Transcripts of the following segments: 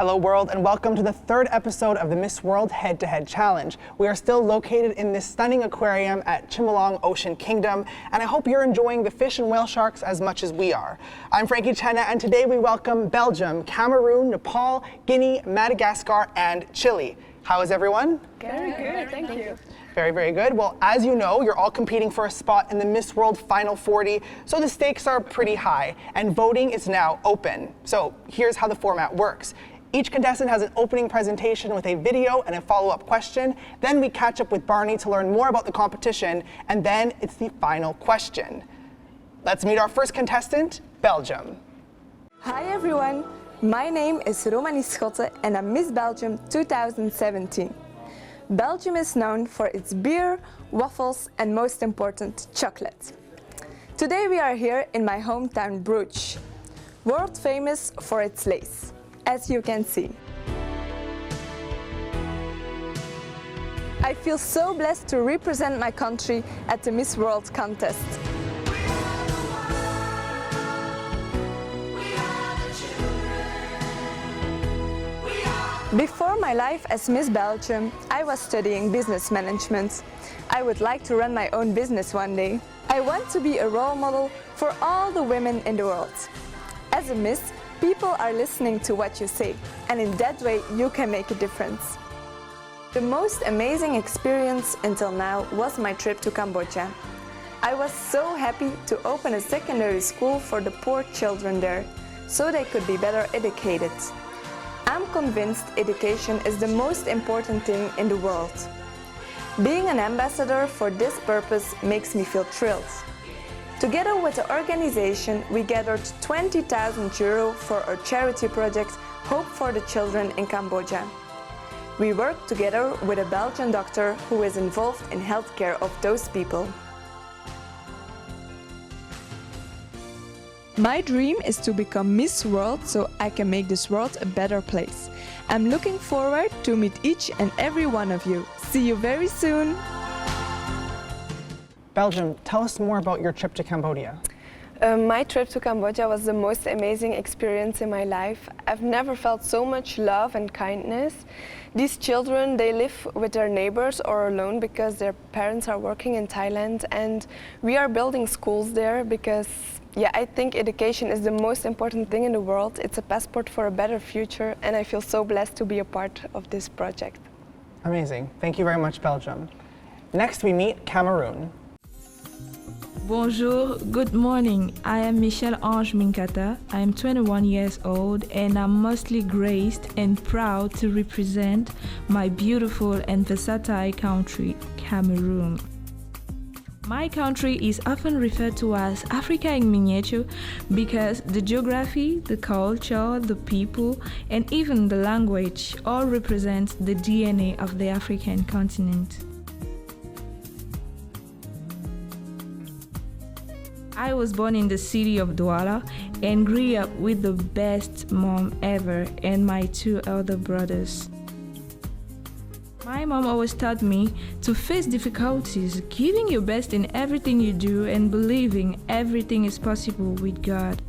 Hello world, and welcome to the third episode of the Miss World Head-to-Head Challenge. We are still located in this stunning aquarium at Chimelong Ocean Kingdom, and I hope you're enjoying the fish and whale sharks as much as we are. I'm Frankie Chenna, and today we welcome Belgium, Cameroon, Nepal, Guinea, Madagascar, and Chile. How is everyone? Very good, thank you. Very, very good. Well, as you know, you're all competing for a spot in the Miss World Final 40, so the stakes are pretty high, and voting is now open. So here's how the format works. Each contestant has an opening presentation with a video and a follow-up question. Then we catch up with Barney to learn more about the competition, and then it's the final question. Let's meet our first contestant, Belgium. Hi everyone, my name is Romani Schotte and I'm Miss Belgium 2017. Belgium is known for its beer, waffles and most important, chocolate. Today we are here in my hometown Bruges, world famous for its lace, as you can see. I feel so blessed to represent my country at the Miss World contest. Before my life as Miss Belgium, I was studying business management. I would like to run my own business one day. I want to be a role model for all the women in the world. As a Miss, people are listening to what you say, and in that way you can make a difference. The most amazing experience until now was my trip to Cambodia. I was so happy to open a secondary school for the poor children there, so they could be better educated. I'm convinced education is the most important thing in the world. Being an ambassador for this purpose makes me feel thrilled. Together with the organization, we gathered €20,000 for our charity project Hope for the Children in Cambodia. We worked together with a Belgian doctor who is involved in healthcare of those people. My dream is to become Miss World so I can make this world a better place. I'm looking forward to meet each and every one of you. See you very soon! Belgium, tell us more about your trip to Cambodia. My trip to Cambodia was the most amazing experience in my life. I've never felt so much love and kindness. These children, they live with their neighbors or alone because their parents are working in Thailand, and we are building schools there because I think education is the most important thing in the world. It's a passport for a better future, and I feel so blessed to be a part of this project. Amazing. Thank you very much, Belgium. Next, we meet Cameroon. Bonjour, good morning. I am Michelle Ange Minkata. I am 21 years old and I'm mostly graced and proud to represent my beautiful and versatile country, Cameroon. My country is often referred to as Africa in miniature because the geography, the culture, the people, and even the language all represent the DNA of the African continent. I was born in the city of Douala and grew up with the best mom ever and my two elder brothers. My mom always taught me to face difficulties, giving your best in everything you do and believing everything is possible with God.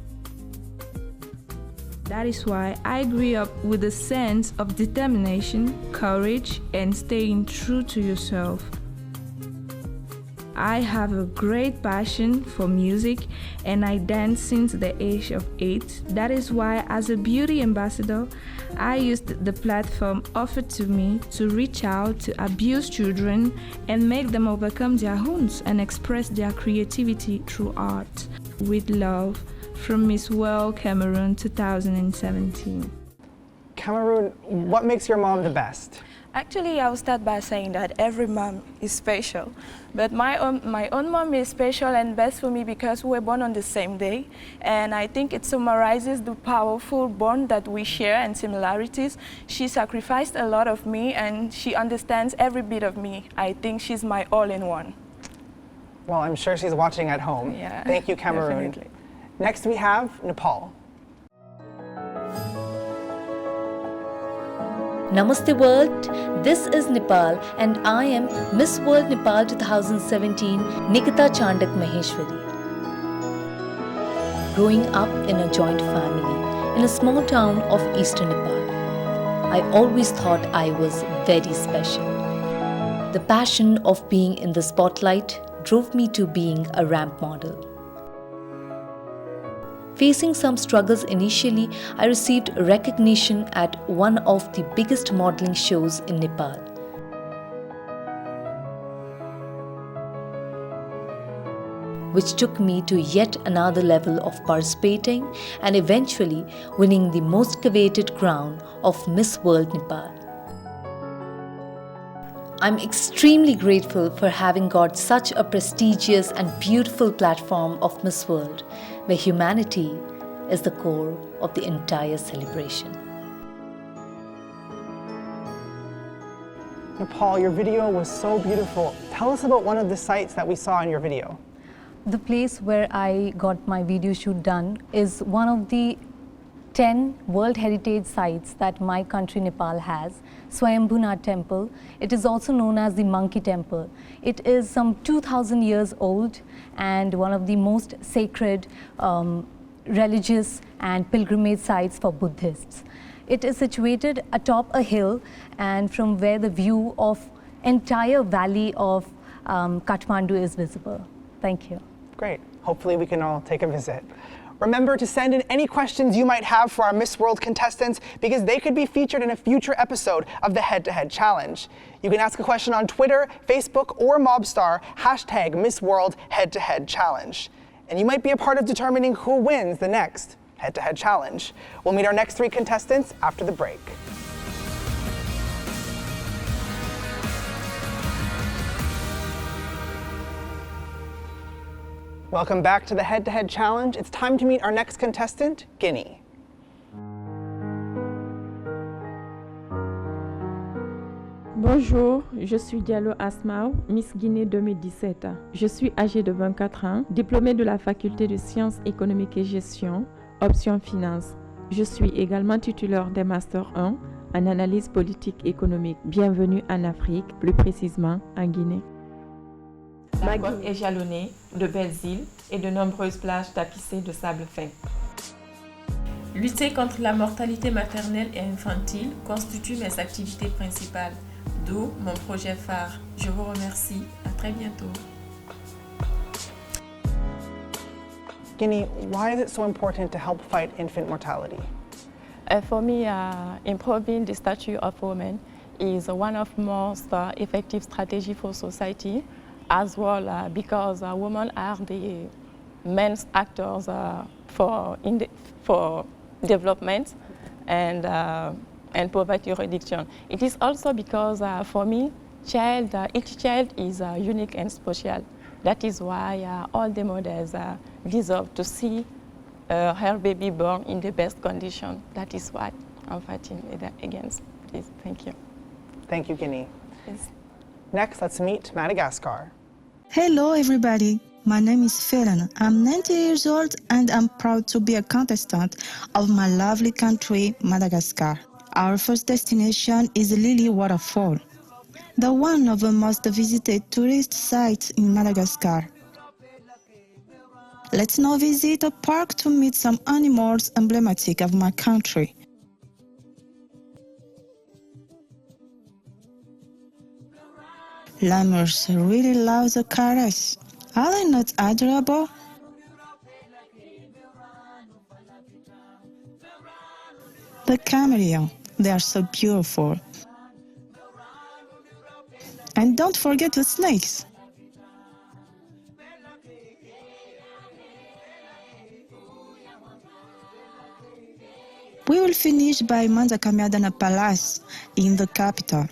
That is why I grew up with a sense of determination, courage, and staying true to yourself. I have a great passion for music and I dance since the age of 8. That is why, as a beauty ambassador, I used the platform offered to me to reach out to abused children and make them overcome their wounds and express their creativity through art. With love, from Miss World Cameroon 2017. Cameroon, what makes your mom the best? Actually, I will start by saying that every mom is special, but my own mom is special and best for me because we were born on the same day, and I think it summarizes the powerful bond that we share and similarities. She sacrificed a lot of me and she understands every bit of me. I think she's my all-in-one. Well, I'm sure she's watching at home. Yeah, thank you, Cameroon. Definitely. Next we have Nepal. Namaste world, this is Nepal and I am Miss World Nepal 2017 Nikita Chandak Maheshwari. Growing up in a joint family in a small town of eastern Nepal, I always thought I was very special. The passion of being in the spotlight drove me to being a ramp model. Facing some struggles initially, I received recognition at one of the biggest modeling shows in Nepal. Which took me to yet another level of participating and eventually winning the most coveted crown of Miss World Nepal. I'm extremely grateful for having got such a prestigious and beautiful platform of Miss World, where humanity is the core of the entire celebration. Nepal, your video was so beautiful. Tell us about one of the sites that we saw in your video. The place where I got my video shoot done is one of the 10 World Heritage Sites that my country Nepal has, Swayambhuna Temple. It is also known as the Monkey Temple. It is some 2000 years old and one of the most sacred religious and pilgrimage sites for Buddhists. It is situated atop a hill and from where the view of entire valley of Kathmandu is visible. Thank you. Great. Hopefully we can all take a visit. Remember to send in any questions you might have for our Miss World contestants because they could be featured in a future episode of the Head-to-Head Challenge. You can ask a question on Twitter, Facebook, or MobStar, hashtag Miss World Head-to-Head Challenge. And you might be a part of determining who wins the next Head-to-Head Challenge. We'll meet our next 3 contestants after the break. Welcome back to the Head-to-Head Challenge. It's time to meet our next contestant, Guinea. Bonjour, je suis Diallo Asmao, Miss Guinée 2017. Je suis âgée de 24 ans, diplômée de la faculté de sciences économiques et gestion, option finance. Je suis également titulaire des Master 1 en analyse politique économique. Bienvenue en Afrique, plus précisément en Guinée. Ma côte est jalonnée de belles îles et de nombreuses plages tapissées de sable fin. Lutter contre la mortalité maternelle et infantile constitue mes activités principales, d'où mon projet phare. Je vous remercie. À très bientôt. Guinea, why is it so important to help fight infant mortality? For me, improving the status of women is one of the most effective strategies for society, as well because women are the main actors for development and poverty reduction. It is also because for me, each child is unique and special. That is why all the mothers deserve to see her baby born in the best condition. That is why I'm fighting against this. Thank you. Thank you, Guinea. Yes. Next, let's meet Madagascar. Hello everybody, my name is Felon. I'm 90 years old and I'm proud to be a contestant of my lovely country, Madagascar. Our first destination is Lily Waterfall, the one of the most visited tourist sites in Madagascar. Let's now visit a park to meet some animals emblematic of my country. Lemurs really love the caress. Are they not adorable? The chameleon, they are so beautiful. And don't forget the snakes. We will finish by Manzakamiadana Palace in the capital.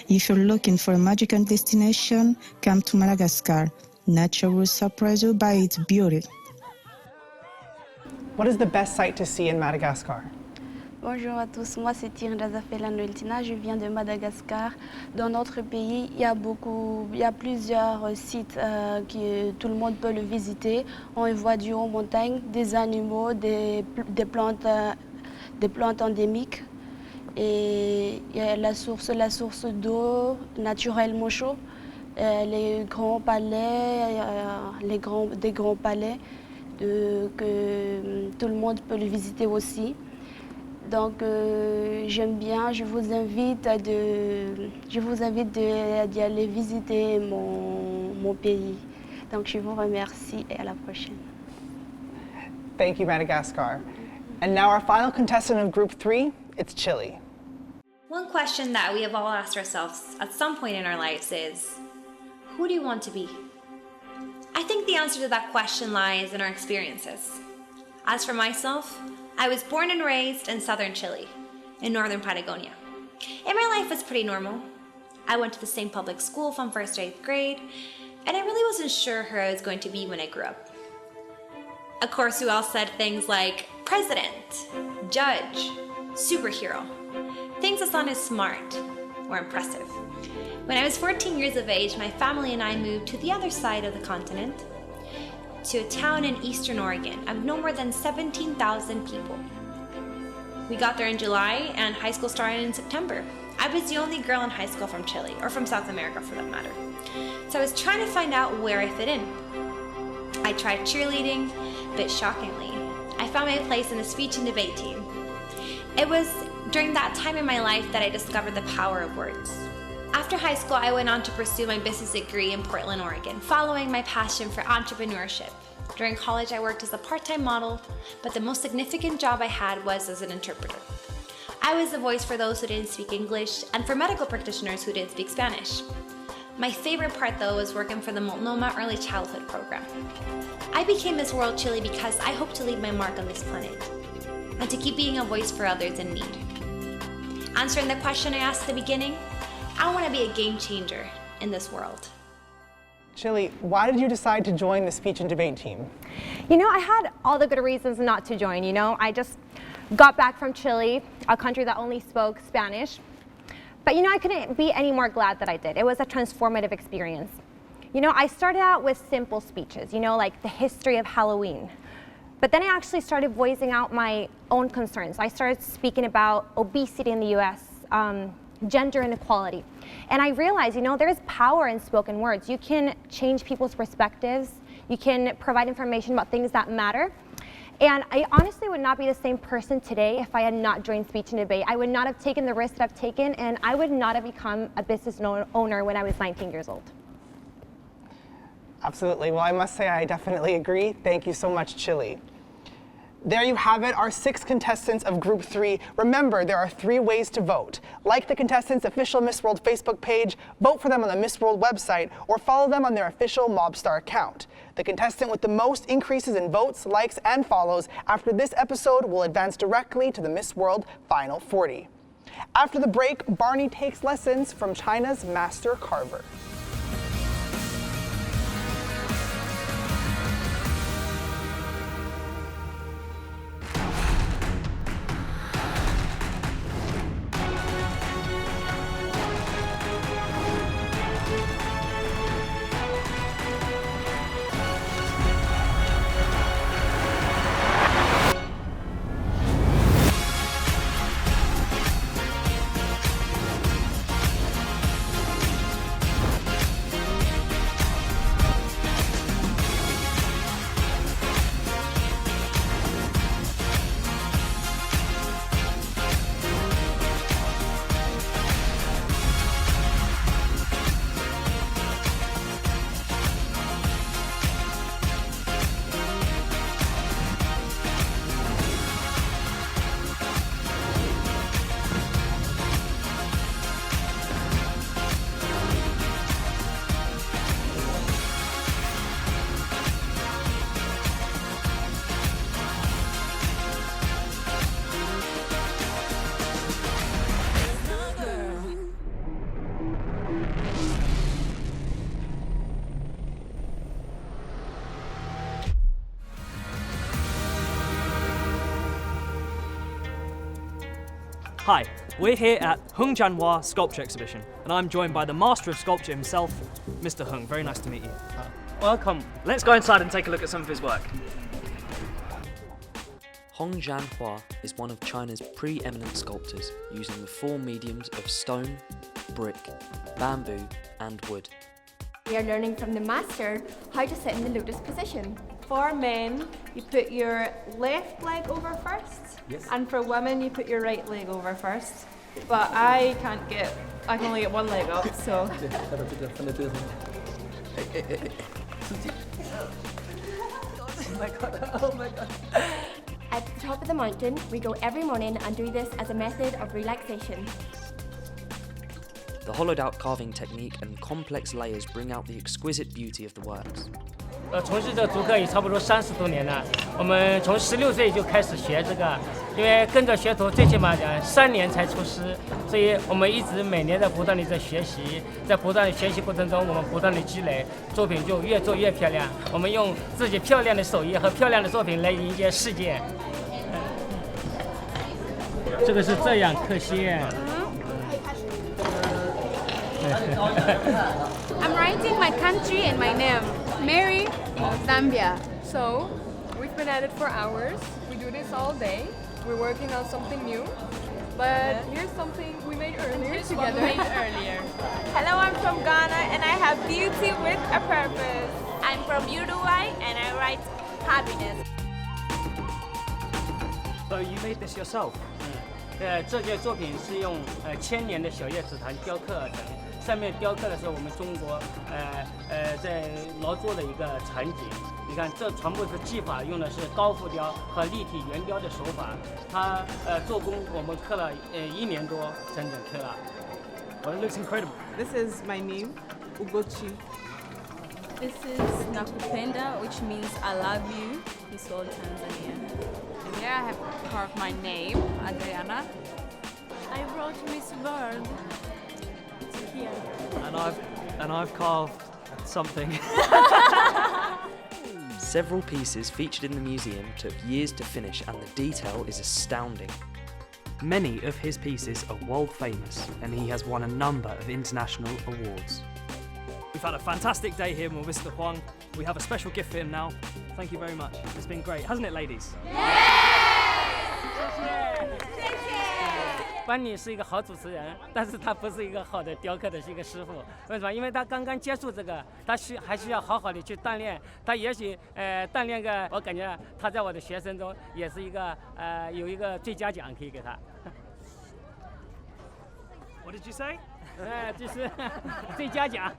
If you're looking for a magical destination, come to Madagascar. Nature will surprise you by its beauty. What is the best sight to see in Madagascar? Bonjour à tous, moi c'est Tirindaza Felanoeltina, je viens de Madagascar. Dans notre pays, il y a plusieurs sites que tout le monde peut le visiter. On y voit du haut montagne, des animaux, des plantes endémiques. Et il y a la source d'eau naturellement chaude, les grands palais, des grands palais. que tout le monde peut le visiter aussi. Donc j'aime bien, je vous invite d'y aller visiter mon pays. Donc je vous remercie et à la prochaine. Thank you, Madagascar. And now our final contestant of Group 3, it's Chile. One question that we have all asked ourselves at some point in our lives is, who do you want to be? I think the answer to that question lies in our experiences. As for myself, I was born and raised in southern Chile, in northern Patagonia. And my life was pretty normal. I went to the same public school from 1st to 8th grade, and I really wasn't sure who I was going to be when I grew up. Of course, we all said things like president, judge, superhero, things that sounded smart or impressive. When I was 14 years of age, my family and I moved to the other side of the continent, to a town in eastern Oregon of no more than 17,000 people. We got there in July and high school started in September. I was the only girl in high school from Chile, or from South America for that matter. So I was trying to find out where I fit in. I tried cheerleading, but shockingly, I found my place in the speech and debate team. It was during that time in my life that I discovered the power of words. After high school, I went on to pursue my business degree in Portland, Oregon, following my passion for entrepreneurship. During college, I worked as a part-time model, but the most significant job I had was as an interpreter. I was the voice for those who didn't speak English and for medical practitioners who didn't speak Spanish. My favorite part, though, was working for the Multnomah Early Childhood Program. I became Miss World Chile because I hope to leave my mark on this planet and to keep being a voice for others in need. Answering the question I asked at the beginning, I want to be a game changer in this world. Chile, why did you decide to join the speech and debate team? You know, I had all the good reasons not to join, you know. I just got back from Chile, a country that only spoke Spanish. But you know, I couldn't be any more glad that I did. It was a transformative experience. You know, I started out with simple speeches, you know, like the history of Halloween. But then I actually started voicing out my own concerns. I started speaking about obesity in the US, gender inequality. And I realized, you know, there is power in spoken words. You can change people's perspectives. You can provide information about things that matter. And I honestly would not be the same person today if I had not joined speech and debate. I would not have taken the risk that I've taken, and I would not have become a business owner when I was 19 years old. Absolutely. Well, I must say I definitely agree. Thank you so much, Chile. There you have it, our 6 contestants of Group 3. Remember, there are 3 ways to vote. Like the contestants' official Miss World Facebook page, vote for them on the Miss World website, or follow them on their official MobStar account. The contestant with the most increases in votes, likes, and follows after this episode will advance directly to the Miss World Final 40. After the break, Barney takes lessons from China's master carver. Hi, we're here at Hung Janhua Sculpture Exhibition, and I'm joined by the master of sculpture himself, Mr. Hung. Very nice to meet you. Welcome. Let's go inside and take a look at some of his work. Hung Janhua is one of China's preeminent sculptors, using the 4 mediums of stone, brick, bamboo, and wood. We are learning from the master how to sit in the lotus position. for men, you put your left leg over first. Yes. And for women, you put your right leg over first. But I can only get one leg up, so. Oh my god, oh my god. At the top of the mountain, we go every morning and do this as a method of relaxation. The hollowed out carving technique and complex layers bring out the exquisite beauty of the works. 从事这个竹刻也差不多30多年了。我们从16岁就开始学这个，因为跟着学徒最起码讲3年才出师，所以我们一直每年在不断的在学习，在不断的学习过程中，我们不断的积累，作品就越做越漂亮。我们用自己漂亮的手艺和漂亮的作品来迎接世界。这个是这样刻线。I'm writing my country and my name, Mary, Zambia. So, we've been at it for hours. We do this all day. We're working on something new. But here's something we made earlier together. Hello, I'm from Ghana and I have beauty with a purpose. I'm from Uruguay and I write happiness. So you made this yourself? 这件作品是用1000年的小叶紫檀雕刻而成，上面雕刻的是我们中国在劳作的一个场景。你看，这全部是技法，用的是高浮雕和立体圆雕的手法。它做工我们刻了1年多，整刻了。Well, it looks incredible. This is my name, Ugochi. This is Nakupenda, which means I love you, Miss World Tanzania. And here I have carved my name, Adriana. I wrote Miss World. It's here. And I've carved something. Several pieces featured in the museum took years to finish and the detail is astounding. Many of his pieces are world famous and he has won a number of international awards. We've had a fantastic day here with Mr. Huang. We have a special gift for him now. Thank you very much. It's been great, hasn't it, ladies? Bunny 是一个好主持人，但是他不是一个好的雕刻的一个师傅。为什么？因为他刚刚接触这个，他还需要好好的去锻炼。他也许锻炼个，我感觉他在我的学生中也是一个有一个最佳奖可以给他。What did you say? 就是最佳奖。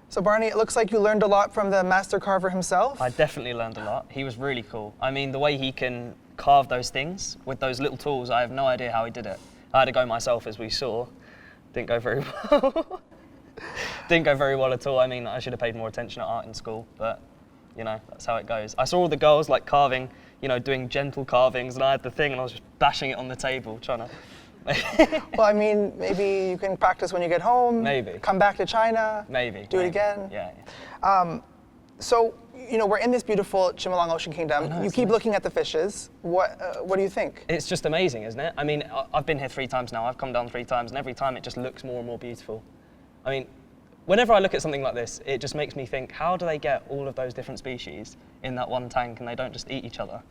So Barney, it looks like you learned a lot from the master carver himself. I definitely learned a lot. He was really cool. I mean, the way he can carve those things with those little tools, I have no idea how he did it. I had to go myself, as we saw. Didn't go very well. Didn't go very well at all. I mean, I should have paid more attention at art in school, but you know, that's how it goes. I saw all the girls like carving, you know, doing gentle carvings, and I had the thing and I was just bashing it on the table, trying to... Well, I mean, maybe you can practice when you get home. Maybe. Come back to China. Maybe. Do it again. Yeah. So, you know, we're in this beautiful Chimelong Ocean Kingdom. You keep looking at the fishes. What do you think? It's just amazing, isn't it? I mean, I've been here 3 times now. I've come down 3 times, and every time it just looks more and more beautiful. I mean, whenever I look at something like this, it just makes me think, how do they get all of those different species in that one tank and they don't just eat each other?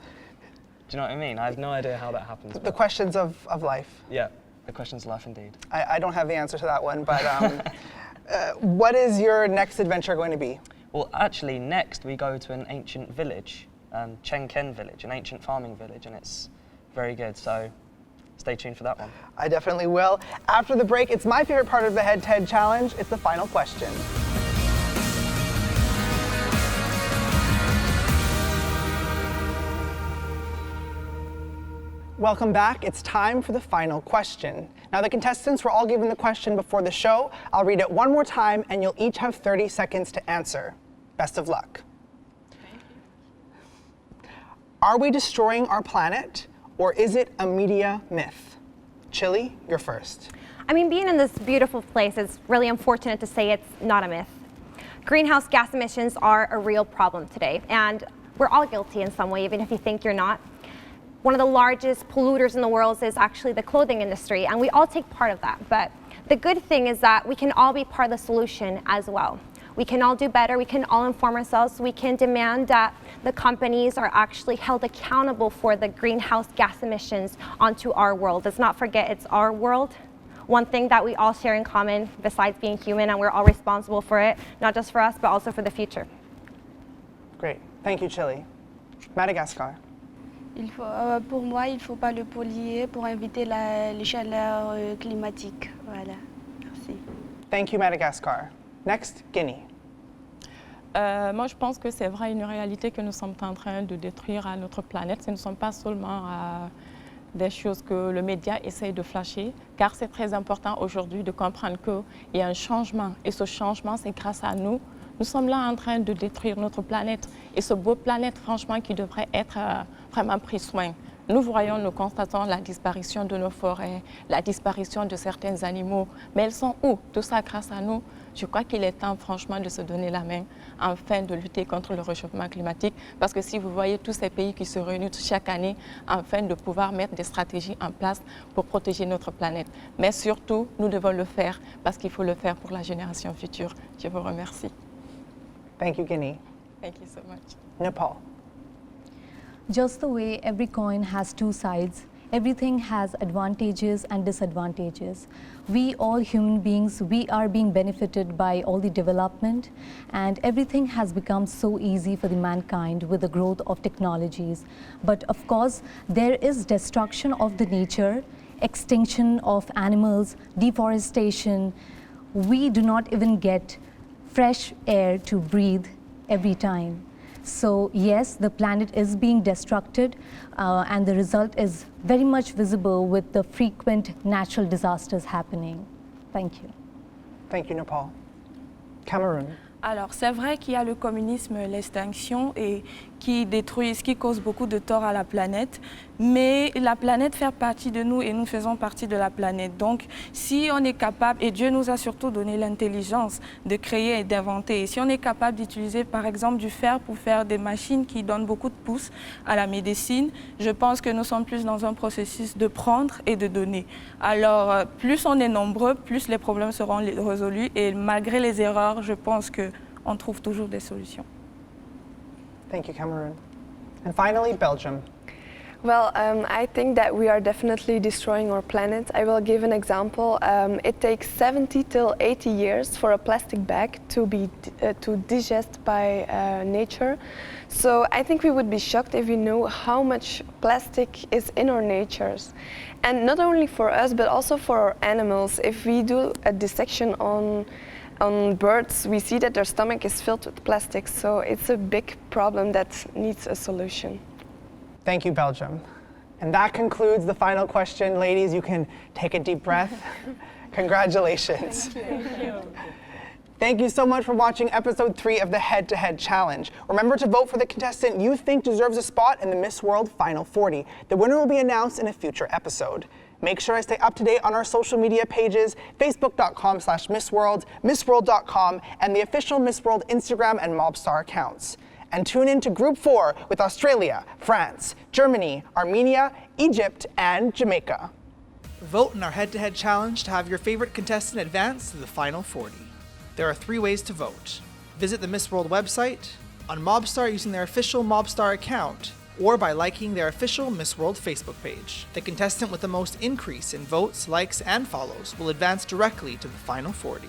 Do you know what I mean? I have no idea how that happens. The questions of life. Yeah, the questions of life indeed. I don't have the answer to that one, but what is your next adventure going to be? Well, actually, next we go to an ancient village, Chengken village, an ancient farming village, and it's very good, so stay tuned for that one. I definitely will. After the break, it's my favorite part of the head-to-head challenge. It's the final question. Welcome back. It's time for the final question. Now, the contestants were all given the question before the show. I'll read it one more time, and you'll each have 30 seconds to answer. Best of luck. Are we destroying our planet, or is it a media myth? Chile, you're first. I mean, being in this beautiful place, it's really unfortunate to say it's not a myth. Greenhouse gas emissions are a real problem today, and we're all guilty in some way, even if you think you're not. One of the largest polluters in the world is actually the clothing industry, and we all take part of that. But the good thing is that we can all be part of the solution as well. We can all do better, we can all inform ourselves, we can demand that the companies are actually held accountable for the greenhouse gas emissions onto our world. Let's not forget it's our world. One thing that we all share in common besides being human, and we're all responsible for it, not just for us, but also for the future. Great. Thank you, Chile. Madagascar. Pour moi, il ne faut pas le polluer pour éviter les chaleurs climatiques. Voilà. Merci. Thank you, Madagascar. Next, Guinea. Moi, je pense que c'est vrai une réalité que nous sommes en train de détruire à notre planète. Ce ne sont pas seulement des choses que le média essaye de flasher, car c'est très important aujourd'hui de comprendre qu'il y a un changement. Et ce changement, c'est grâce à nous. Nous sommes là en train de détruire notre planète. Et ce beau planète, franchement, qui devrait être vraiment pris soin. Nous voyons, nous constatons la disparition de nos forêts, la disparition de certains animaux. Mais elles sont où? Tout ça grâce à nous. Je crois qu'il est temps, franchement, de se donner la main afin de lutter contre le réchauffement climatique. Parce que si vous voyez tous ces pays qui se réunissent chaque année afin de pouvoir mettre des stratégies en place pour protéger notre planète. Mais surtout, nous devons le faire parce qu'il faut le faire pour la génération future. Je vous remercie. Thank you, Guinea. Thank you so much. Nepal. Just the way every coin has two sides, everything has advantages and disadvantages. We all human beings, we are being benefited by all the development, and everything has become so easy for the mankind with the growth of technologies. But of course, there is destruction of the nature, extinction of animals, deforestation. We do not even get fresh air to breathe every time. So yes, the planet is being destructed and the result is very much visible with the frequent natural disasters happening. Thank you. Thank you, Nepal. Cameroon. Alors, c'est vrai qu'il y a le communisme, l'extinction, et qui détruit, ce qui cause beaucoup de tort à la planète. Mais la planète fait partie de nous et nous faisons partie de la planète. Donc, si on est capable, et Dieu nous a surtout donné l'intelligence de créer et d'inventer, et si on est capable d'utiliser par exemple du fer pour faire des machines qui donnent beaucoup de pouces à la médecine, je pense que nous sommes plus dans un processus de prendre et de donner. Alors, plus on est nombreux, plus les problèmes seront résolus, et malgré les erreurs, je pense qu'on trouve toujours des solutions. Thank you, Cameroon. And finally, Belgium. Well, I think that we are definitely destroying our planet. I will give an example. It takes 70 till 80 years for a plastic bag to be to digest by nature. So I think we would be shocked if we know how much plastic is in our natures. And not only for us, but also for our animals. If we do a dissection on birds, we see that their stomach is filled with plastic. So it's a big problem that needs a solution. Thank you, Belgium. And that concludes the final question. Ladies, you can take a deep breath. Congratulations. Thank you. Thank you so much for watching episode 3 of the Head to Head Challenge. Remember to vote for the contestant you think deserves a spot in the Miss World Final 40. The winner will be announced in a future episode. Make sure I stay up to date on our social media pages, facebook.com/MissWorld, MissWorld.com, and the official Miss World Instagram and MobStar accounts. And tune in to Group 4 with Australia, France, Germany, Armenia, Egypt, and Jamaica. Vote in our head-to-head challenge to have your favorite contestant advance to the Final 40. There are 3 ways to vote. Visit the Miss World website, on MobStar using their official MobStar account, or by liking their official Miss World Facebook page. The contestant with the most increase in votes, likes, and follows will advance directly to the Final 40.